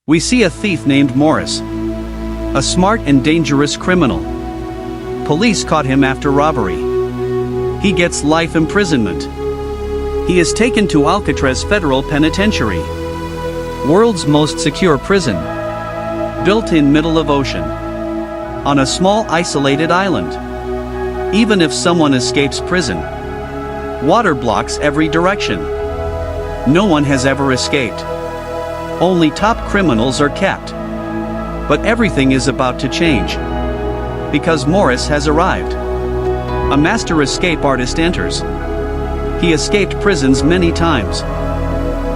We see a thief named Morris. A smart and dangerous criminal. Police caught him after robbery. He gets life imprisonment. He is taken to Alcatraz Federal Penitentiary. World's most secure prison. Built in middle of ocean. On a small isolated island. Even if someone escapes prison, water blocks every direction. No one has ever escaped. Only top criminals are kept. But everything is about to change. Because Morris has arrived. A master escape artist enters. He escaped prisons many times.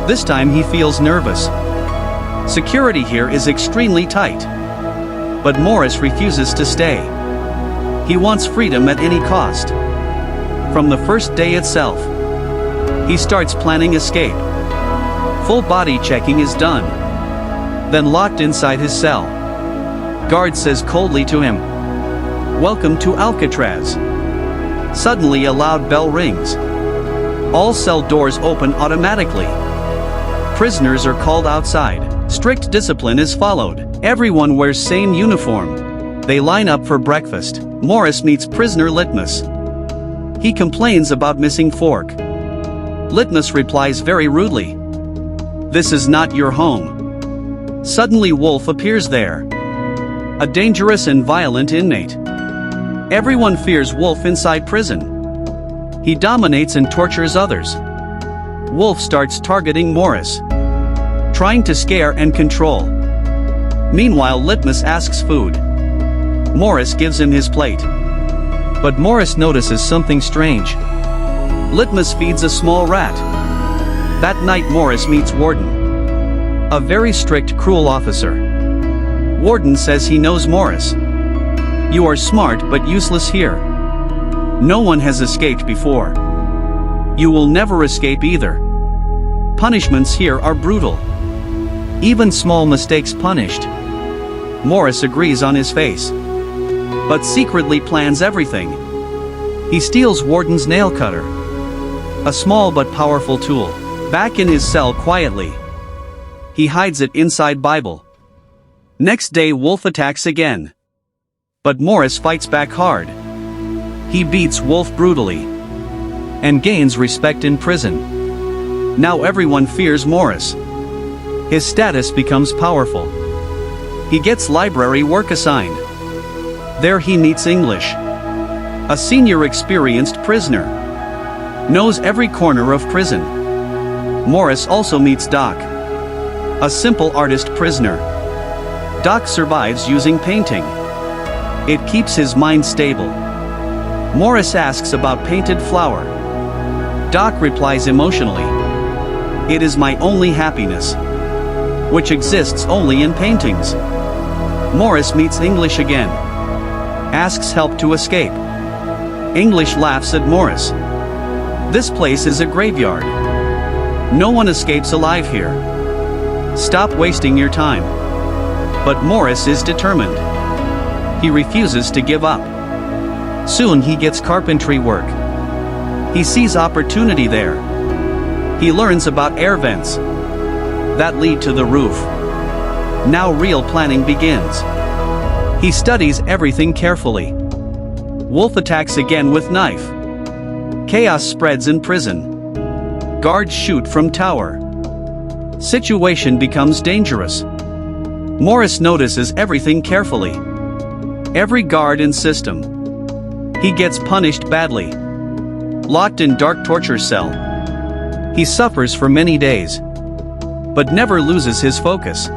This time he feels nervous. Security here is extremely tight. But Morris refuses to stay. He wants freedom at any cost. From the first day itself, he starts planning escape. Full body checking is done. Then locked inside his cell. Guard says coldly to him, "Welcome to Alcatraz." Suddenly a loud bell rings. All cell doors open automatically. Prisoners are called outside. Strict discipline is followed. Everyone wears same uniform. They line up for breakfast. Morris meets prisoner Litmus. He complains about missing fork. Litmus replies very rudely, "This is not your home." Suddenly Wolf appears there. A dangerous and violent inmate. Everyone fears Wolf inside prison. He dominates and tortures others. Wolf starts targeting Morris, trying to scare and control. Meanwhile Litmus asks food. Morris gives him his plate. But Morris notices something strange. Litmus feeds a small rat. That night Morris meets Warden. A very strict, cruel officer. Warden says he knows Morris. "You are smart but useless here. No one has escaped before. You will never escape either. Punishments here are brutal. Even small mistakes punished." Morris agrees on his face. But secretly plans everything. He steals Warden's nail cutter. A small but powerful tool. Back in his cell quietly. He hides it inside Bible. Next day Wolf attacks again. But Morris fights back hard. He beats Wolf brutally. And gains respect in prison. Now everyone fears Morris. His status becomes powerful. He gets library work assigned. There he meets English. A senior experienced prisoner. Knows every corner of prison. Morris also meets Doc. A simple artist prisoner. Doc survives using painting. It keeps his mind stable. Morris asks about painted flower. Doc replies emotionally, "It is my only happiness, which exists only in paintings." Morris meets English again. Asks help to escape. English laughs at Morris. "This place is a graveyard. No one escapes alive here. Stop wasting your time." But Morris is determined. He refuses to give up. Soon he gets carpentry work. He sees opportunity there. He learns about air vents that lead to the roof. Now real planning begins. He studies everything carefully. Wolf attacks again with knife. Chaos spreads in prison. Guards shoot from tower. Situation becomes dangerous. Morris notices everything carefully. Every guard and system. He gets punished badly. Locked in dark torture cell. He suffers for many days. But never loses his focus.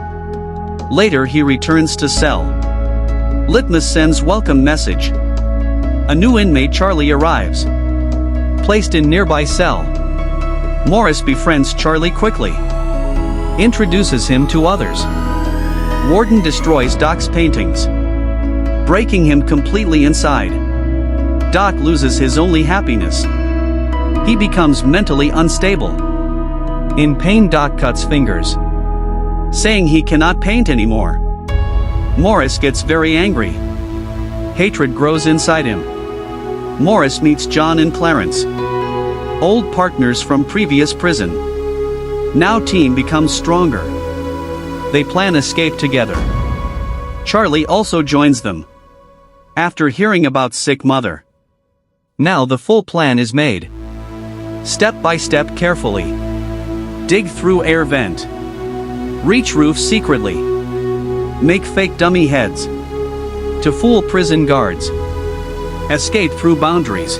Later he returns to cell. Litmus sends welcome message. A new inmate Charlie arrives. Placed in nearby cell. Morris befriends Charlie quickly. Introduces him to others. Warden destroys Doc's paintings. Breaking him completely inside. Doc loses his only happiness. He becomes mentally unstable. In pain Doc cuts fingers. Saying he cannot paint anymore. Morris gets very angry. Hatred grows inside him. Morris meets John and Clarence. Old partners from previous prison. Now team becomes stronger. They plan escape together. Charlie also joins them, after hearing about sick mother. Now the full plan is made. Step by step carefully. Dig through air vent. Reach roof secretly. Make fake dummy heads to fool prison guards. Escape through boundaries.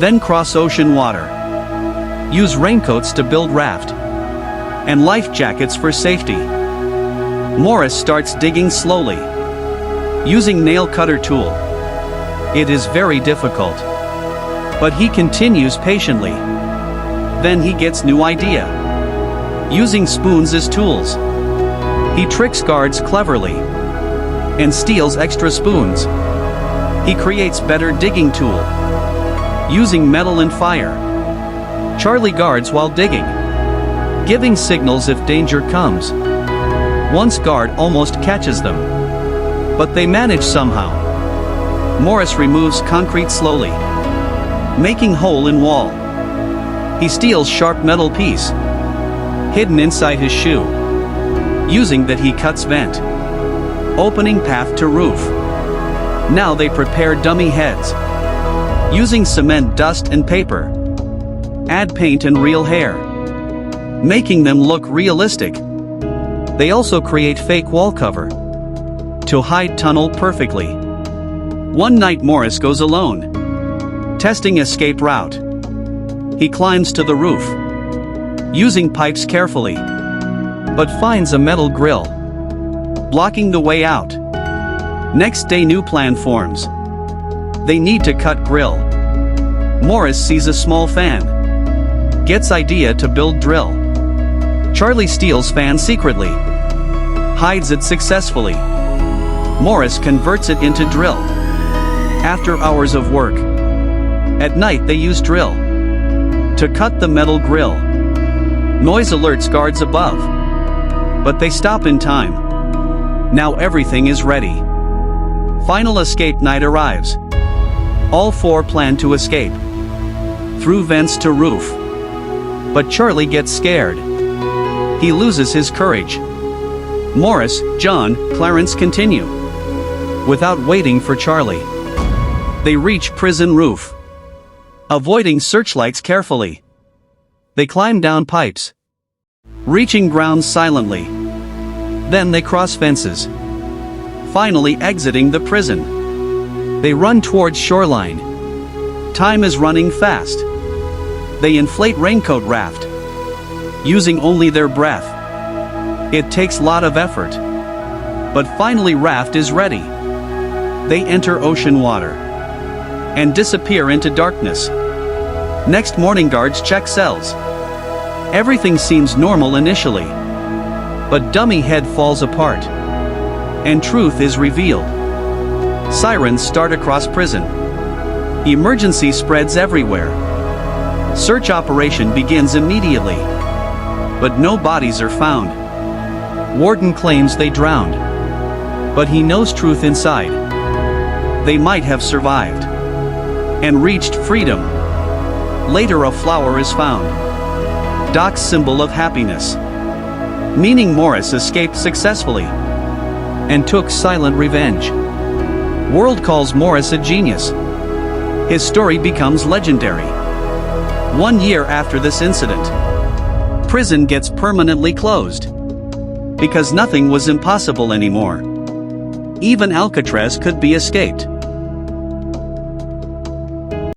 Then cross ocean water. Use raincoats to build raft and life jackets for safety. Morris starts digging slowly, using nail cutter tool. It is very difficult, but he continues patiently. Then he gets new idea. Using spoons as tools. He tricks guards cleverly and steals extra spoons. He creates better digging tool, using metal and fire. Charlie guards while digging, giving signals if danger comes. Once guard almost catches them, but they manage somehow. Morris removes concrete slowly, making hole in wall. He steals sharp metal piece, hidden inside his shoe. Using that he cuts vent, opening path to roof. Now they prepare dummy heads, using cement dust and paper. Add paint and real hair, making them look realistic. They also create fake wall cover to hide tunnel perfectly. One night Morris goes alone, testing escape route. He climbs to the roof, using pipes carefully, but finds a metal grill, blocking the way out. Next day new plan forms. They need to cut grill. Morris sees a small fan, gets idea to build drill. Charlie steals fan secretly, hides it successfully. Morris converts it into drill. After hours of work, at night they use drill to cut the metal grill. Noise alerts guards above, but they stop in time. Now everything is ready. Final escape night arrives. All four plan to escape through vents to roof, but Charlie gets scared. He loses his courage. Morris, John, Clarence continue. Without waiting for Charlie, they reach prison roof, avoiding searchlights carefully. They climb down pipes, reaching ground silently. Then they cross fences, finally exiting the prison. They run towards shoreline. Time is running fast. They inflate raincoat raft, using only their breath. It takes lot of effort, but finally raft is ready. They enter ocean water and disappear into darkness. Next morning guards check cells. Everything seems normal initially, but dummy head falls apart, and truth is revealed. Sirens start across prison. Emergency spreads everywhere. Search operation begins immediately, but no bodies are found. Warden claims they drowned, but he knows truth inside. They might have survived and reached freedom. Later a flower is found, Doc's symbol of happiness, meaning Morris escaped successfully and took silent revenge. World calls Morris a genius. His story becomes legendary. 1 year after this incident, prison gets permanently closed, because nothing was impossible anymore. Even Alcatraz could be escaped.